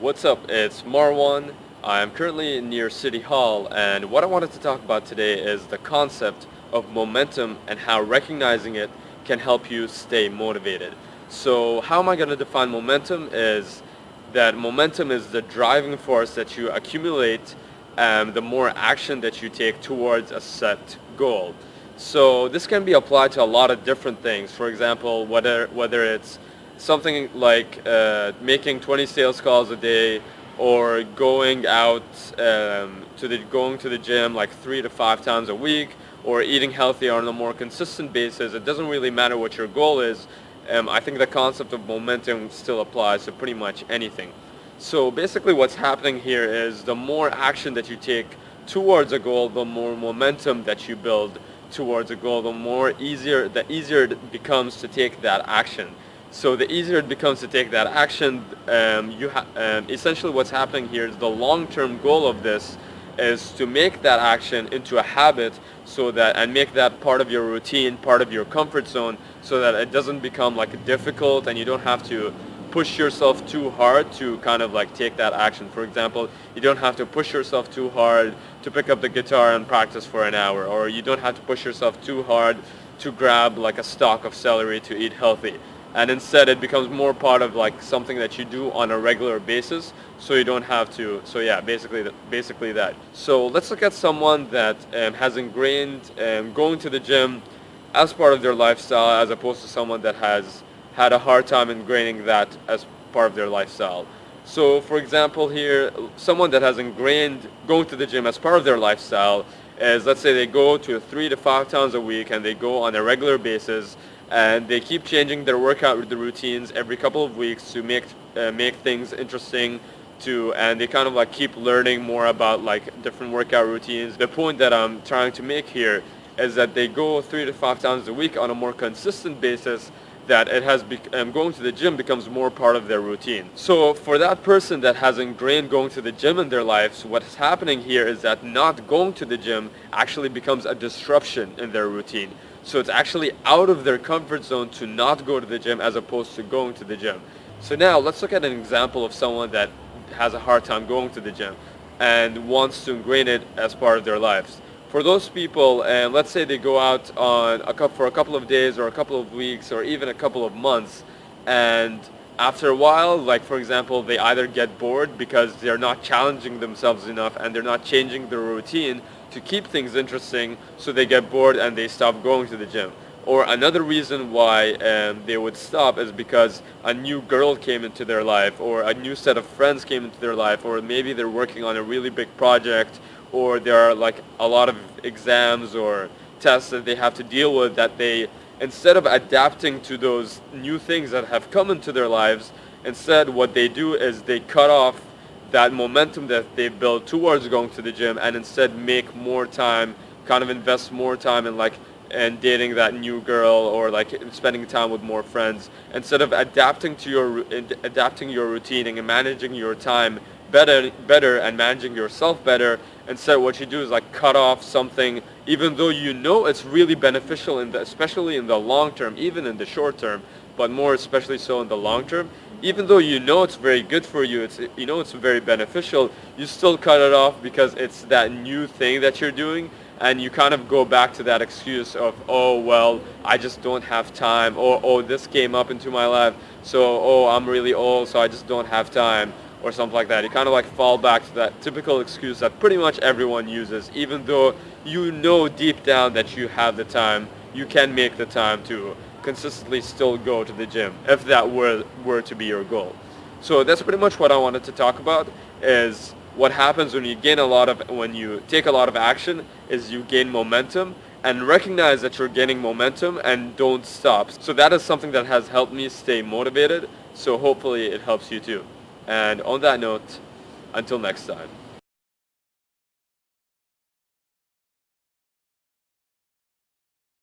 What's up? It's Marwan. I'm currently near City Hall, and what I wanted to talk about today is the concept of momentum and how recognizing it can help you stay motivated. So, how am I going to define momentum? Is that momentum is the driving force that you accumulate the more action that you take towards a set goal. So this can be applied to a lot of different things. For example, whether it's something like making 20 sales calls a day, or going out going to the gym like 3 to 5 times a week, or eating healthy on a more consistent basis. It doesn't really matter what your goal is. I think the concept of momentum still applies to pretty much anything. So basically what's happening here is the more action that you take towards a goal, the more momentum that you build towards a goal, the easier it becomes to take that action. So the easier it becomes to take that action, essentially what's happening here is the long-term goal of this is to make that action into a habit, so that and make that part of your routine, part of your comfort zone, so that it doesn't become like difficult and you don't have to push yourself too hard to kind of like take that action. For example, you don't have to push yourself too hard to pick up the guitar and practice for an hour, or you don't have to push yourself too hard to grab like a stalk of celery to eat healthy. And instead it becomes more part of like something that you do on a regular basis, so you don't have to. So yeah, basically that. So let's look at someone that has ingrained going to the gym as part of their lifestyle, as opposed to someone that has had a hard time ingraining that as part of their lifestyle. So for example here, someone that has ingrained going to the gym as part of their lifestyle is, let's say they go to 3 to 5 times a week and they go on a regular basis, and they keep changing their workout routines every couple of weeks to make things interesting and they kind of like keep learning more about like different workout routines. The point that I'm trying to make here is that they go 3 to 5 times a week on a more consistent basis, that going to the gym becomes more part of their routine. So for that person that has ingrained going to the gym in their lives, what's happening here is that not going to the gym actually becomes a disruption in their routine. So it's actually out of their comfort zone to not go to the gym as opposed to going to the gym. So now let's look at an example of someone that has a hard time going to the gym and wants to ingrain it as part of their lives. For those people, and let's say they go out for a couple of days or a couple of weeks or even a couple of months, and after a while, like for example, they either get bored because they're not challenging themselves enough and they're not changing their routine to keep things interesting, so they get bored and they stop going to the gym. Or another reason why they would stop is because a new girl came into their life, or a new set of friends came into their life, or maybe they're working on a really big project, or there are like a lot of exams or tests that they have to deal with, that they, instead of adapting to those new things that have come into their lives, instead what they do is they cut off that momentum that they built towards going to the gym, and instead make more time, kind of invest more time in like and dating that new girl, or like spending time with more friends, instead of adapting your routine and managing your time better and managing yourself better. Instead what you do is like cut off something, even though you know it's really beneficial especially in the long term, even in the short term, but more especially so in the long term. Even though you know it's very good for you, it's very beneficial, you still cut it off because it's that new thing that you're doing, and you kind of go back to that excuse of, oh well, I just don't have time, or oh, this came up into my life, so oh, I'm really old, so I just don't have time, or something like that. You kind of like fall back to that typical excuse that pretty much everyone uses, even though you know deep down that you have the time, you can make the time to consistently still go to the gym if that were to be your goal. So that's pretty much what I wanted to talk about, is what happens when you take a lot of action is you gain momentum, and recognize that you're gaining momentum and don't stop. So that is something that has helped me stay motivated, so hopefully it helps you too. And on that note, until next time.